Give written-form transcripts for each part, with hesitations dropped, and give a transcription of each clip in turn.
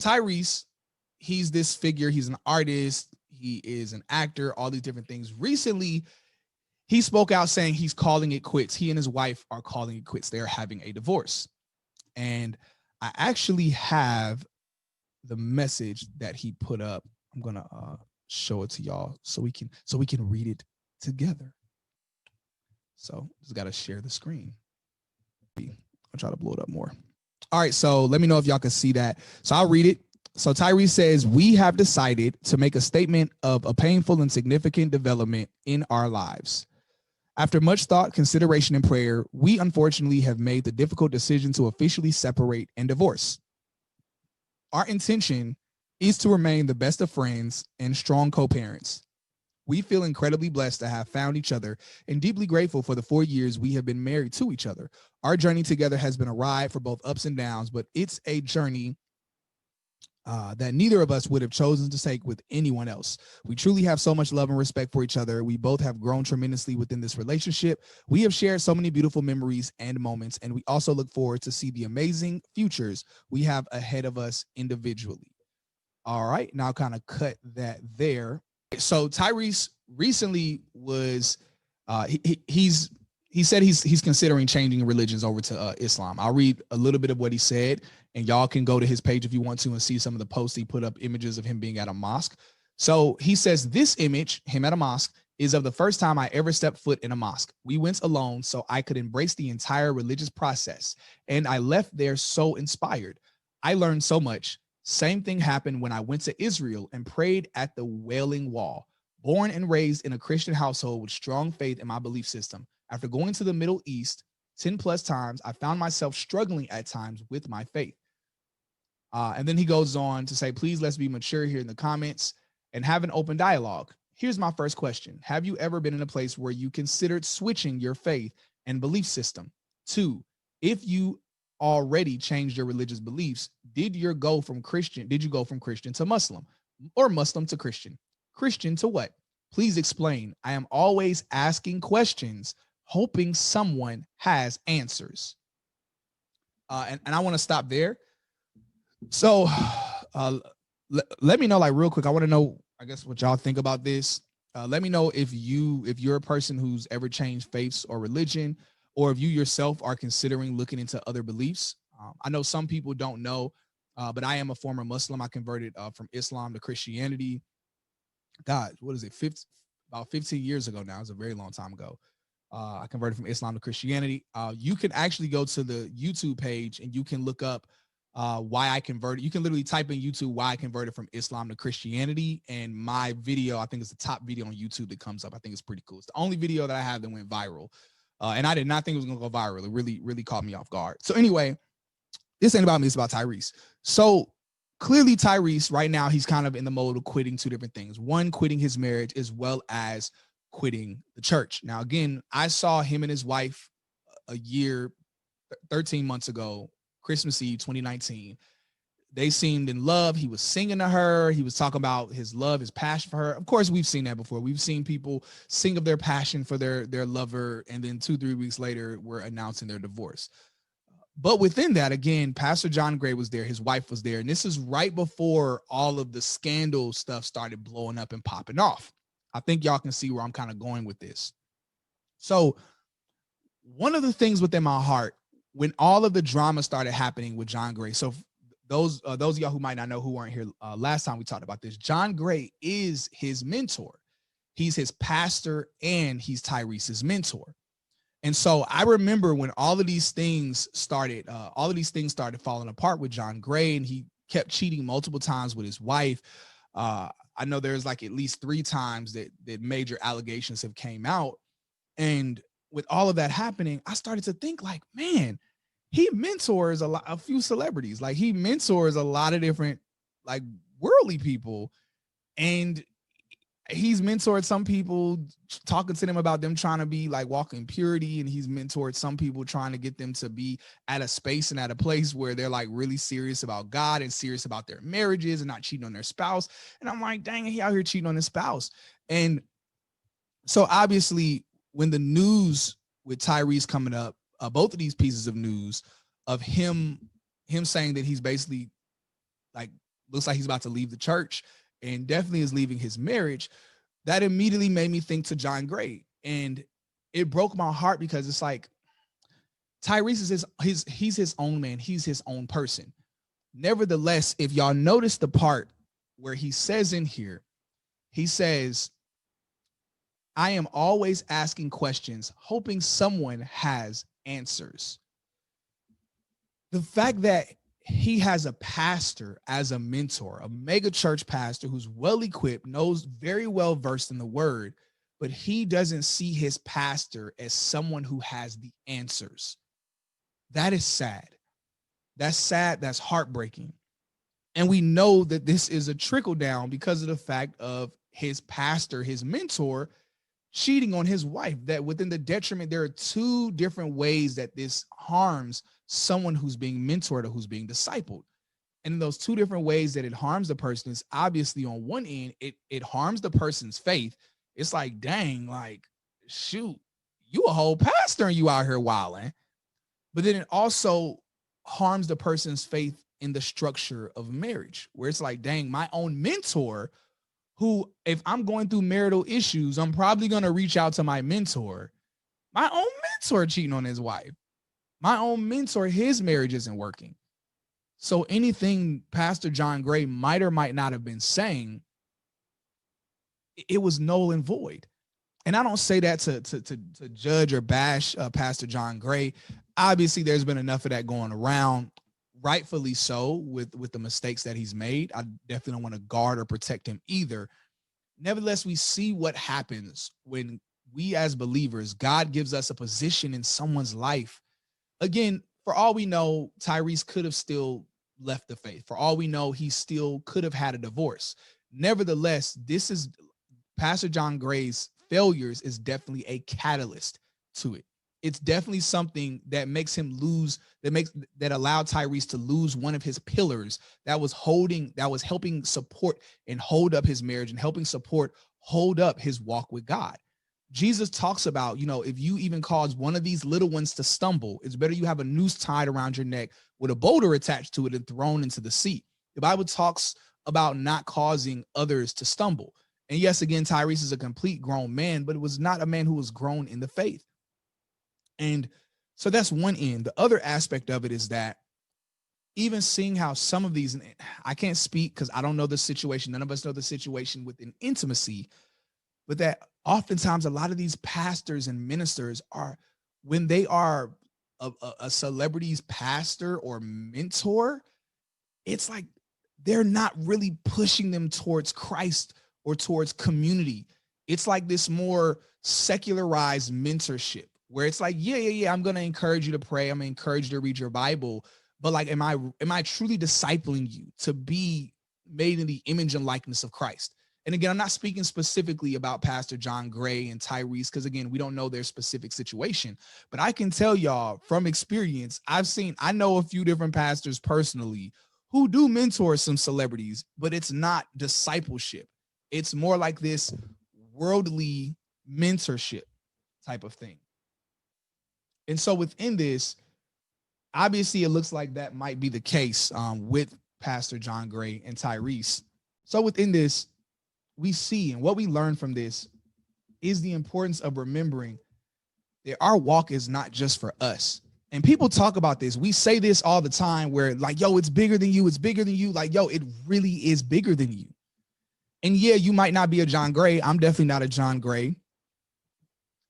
Tyrese, he's this figure. He's an artist. He is an actor, all these different things. Recently, he spoke out saying he's calling it quits. He and his wife are calling it quits. They're having a divorce. And I actually have the message that he put up. I'm gonna show it to y'all so we can read it together. So just gotta share the screen. I'll try to blow it up more. All right, so let me know if y'all can see that. So I'll read it. So Tyrese says, we have decided to make a statement of a painful and significant development in our lives. After much thought, consideration, and prayer, we unfortunately have made the difficult decision to officially separate and divorce. Our intention is to remain the best of friends and strong co-parents. We feel incredibly blessed to have found each other and deeply grateful for the 4 years we have been married to each other. Our journey together has been a ride for both ups and downs, but it's a journey that neither of us would have chosen to take with anyone else. We truly have so much love and respect for each other. We both have grown tremendously within this relationship. We have shared so many beautiful memories and moments, and we also look forward to see the amazing futures we have ahead of us individually. All right, now kind of cut that there. So Tyrese recently was he said he's considering changing religions over to Islam. I'll read a little bit of what he said, and y'all can go to his page if you want to and see some of the posts he put up, images of him being at a mosque. So he says this image, him at a mosque, is of the first time I ever stepped foot in a mosque. We went alone so I could embrace the entire religious process, and I left there so inspired. I learned so much. Same thing happened when I went to Israel and prayed at the Wailing Wall. Born and raised in a Christian household with strong faith in my belief system. After going to the Middle East 10 plus times, I found myself struggling at times with my faith. And then he goes on to say, please let's be mature here in the comments and have an open dialogue. Here's my first question. Have you ever been in a place where you considered switching your faith and belief system? 2, if you already changed your religious beliefs, did you go from Christian to Muslim, or Muslim to Christian? Christian to what? Please explain. I am always asking questions, hoping someone has answers. And I want to stop there. So let me know, like, real quick. I want to know, I guess, what y'all think about this. Let me know if you're a person who's ever changed faiths or religion, or if you yourself are considering looking into other beliefs. I know some people don't know, but I am a former Muslim. I converted from Islam to Christianity. God, what is it? About 15 years ago now. It's a very long time ago. I converted from Islam to Christianity. You can actually go to the YouTube page and you can look up why I converted. You can literally type in YouTube why I converted from Islam to Christianity, and my video, I think it's the top video on YouTube that comes up. I think it's pretty cool. It's the only video that I have that went viral, and I did not think it was gonna go viral. It really caught me off guard. So anyway, this ain't about me, it's about Tyrese. So clearly Tyrese right now, he's kind of in the mode of quitting 2 different things. One, quitting his marriage, as well as quitting the church. Now, again, I saw him and his wife a year, 13 months ago, Christmas Eve, 2019. They seemed in love. He was singing to her. He was talking about his love, his passion for her. Of course, we've seen that before. We've seen people sing of their passion for their lover, and then 2-3 weeks later, we're announcing their divorce. But within that, again, Pastor John Gray was there. His wife was there. And this is right before all of the scandal stuff started blowing up and popping off. I think y'all can see where I'm kind of going with this. So one of the things within my heart, when all of the drama started happening with John Gray, so those of y'all who might not know, who weren't here last time we talked about this, John Gray is his mentor. He's his pastor and he's Tyrese's mentor. And so I remember when all of these things started falling apart with John Gray, and he kept cheating multiple times with his wife. I know there's like at least 3 times that major allegations have came out. And with all of that happening, I started to think, like, man, he mentors a few celebrities. Like, he mentors a lot of different, like, worldly people. And he's mentored some people, talking to them about them trying to be like walk in purity, and he's mentored some people trying to get them to be at a space and at a place where they're like really serious about God and serious about their marriages and not cheating on their spouse. And I'm like, dang, he out here cheating on his spouse. And so obviously when the news with Tyrese coming up, both of these pieces of news of him saying that he's basically like looks like he's about to leave the church and definitely is leaving his marriage, that immediately made me think to John Gray. And it broke my heart because it's like Tyrese is he's his own man. He's his own person. Nevertheless, if y'all notice the part where he says in here, he says, I am always asking questions, hoping someone has answers. The fact that he has a pastor as a mentor, a mega church pastor who's well equipped, knows very well versed in the word, but he doesn't see his pastor as someone who has the answers. That is sad. That's sad. That's heartbreaking. And we know that this is a trickle down because of the fact of his pastor, his mentor, cheating on his wife. That within the detriment, there are two different ways that this harms someone who's being mentored or who's being discipled. And in those two different ways that it harms the person is obviously on one end, it harms the person's faith. It's like, dang, like, shoot, you a whole pastor and you out here wilding. But then it also harms the person's faith in the structure of marriage, where it's like, dang, my own mentor, who, if I'm going through marital issues, I'm probably going to reach out to my mentor. My own mentor cheating on his wife. My own mentor, his marriage isn't working. So anything Pastor John Gray might or might not have been saying, it was null and void. And I don't say that to judge or bash Pastor John Gray. Obviously, there's been enough of that going around, rightfully so, with the mistakes that he's made. I definitely don't want to guard or protect him either. Nevertheless, we see what happens when we as believers, God gives us a position in someone's life. Again, for all we know, Tyrese could have still left the faith. For all we know, he still could have had a divorce. Nevertheless, this is Pastor John Gray's failures is definitely a catalyst to it. It's definitely something that makes him lose, that allowed Tyrese to lose one of his pillars that was helping support and hold up his marriage and helping support, hold up his walk with God. Jesus talks about, if you even cause one of these little ones to stumble, it's better you have a noose tied around your neck with a boulder attached to it and thrown into the sea. The Bible talks about not causing others to stumble. And yes, again, Tyrese is a complete grown man, but it was not a man who was grown in the faith. And so that's one end. The other aspect of it is that even seeing how some of these, I can't speak because I don't know the situation. None of us know the situation within intimacy, but that oftentimes a lot of these pastors and ministers are, when they are a celebrity's pastor or mentor, it's like they're not really pushing them towards Christ or towards community. It's like this more secularized mentorship where it's like, yeah, I'm going to encourage you to pray. I'm going to encourage you to read your Bible. But like, am I truly discipling you to be made in the image and likeness of Christ? And again, I'm not speaking specifically about Pastor John Gray and Tyrese, because again, we don't know their specific situation, but I can tell y'all from experience, I know a few different pastors personally who do mentor some celebrities, but it's not discipleship. It's more like this worldly mentorship type of thing. And so within this, obviously it looks like that might be the case with Pastor John Gray and Tyrese. So within this, we see, and what we learn from this is the importance of remembering that our walk is not just for us. And people talk about this. We say this all the time where like, yo, it's bigger than you. It's bigger than you. Like, yo, it really is bigger than you. And yeah, you might not be a John Gray. I'm definitely not a John Gray.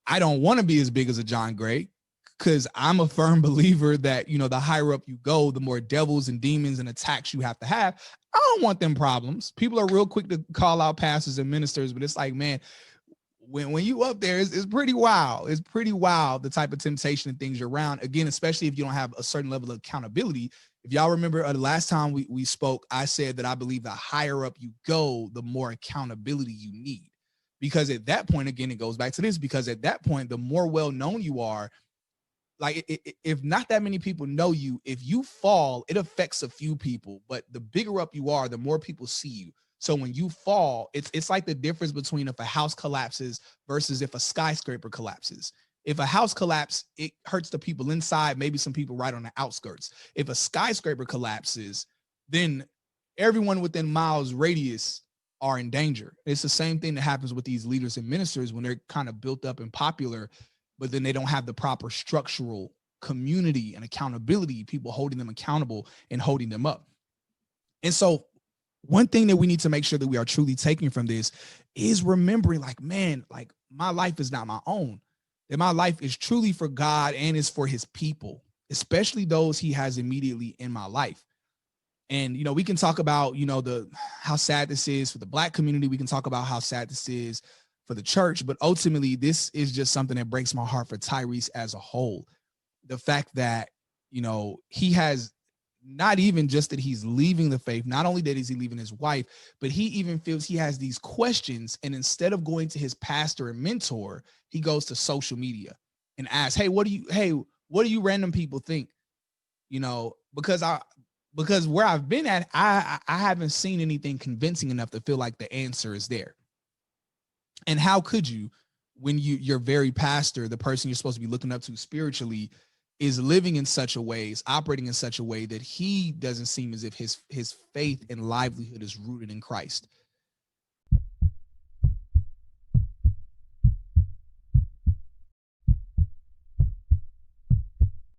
I don't want to be as big as a John Gray because I'm a firm believer that, the higher up you go, the more devils and demons and attacks you have to have. I don't want them problems. People are real quick to call out pastors and ministers, but it's like, man, when you up there, it's pretty wild. It's pretty wild, the type of temptation and things you're around. Again, especially if you don't have a certain level of accountability. If y'all remember the last time we spoke, I said that I believe the higher up you go, the more accountability you need. Because at that point, again, it goes back to this, because at that point, the more well-known you are, like if not that many people know you, if you fall, it affects a few people, but the bigger up you are, the more people see you. So when you fall, it's like the difference between if a house collapses versus if a skyscraper collapses. If a house collapses, it hurts the people inside, maybe some people right on the outskirts. If a skyscraper collapses, then everyone within miles radius are in danger. It's the same thing that happens with these leaders and ministers when they're kind of built up and popular, but then they don't have the proper structural community and accountability, people holding them accountable and holding them up. And so one thing that we need to make sure that we are truly taking from this is remembering, like, man, like, my life is not my own, that my life is truly for God and is for his people, especially those he has immediately in my life. And, you know, we can talk about, you know, how sad this is for the Black community. We can talk about how sad this is for the church, but ultimately this is just something that breaks my heart for Tyrese as a whole. The fact that, you know, he has not even just that he's leaving the faith, not only that is he leaving his wife, but he even feels he has these questions. And instead of going to his pastor and mentor, he goes to social media and asks, hey, what do you random people think? You know, because where I've been at, I haven't seen anything convincing enough to feel like the answer is there. And how could you, when your very pastor, the person you're supposed to be looking up to spiritually, is living in such a way, is operating in such a way that he doesn't seem as if his faith and livelihood is rooted in Christ.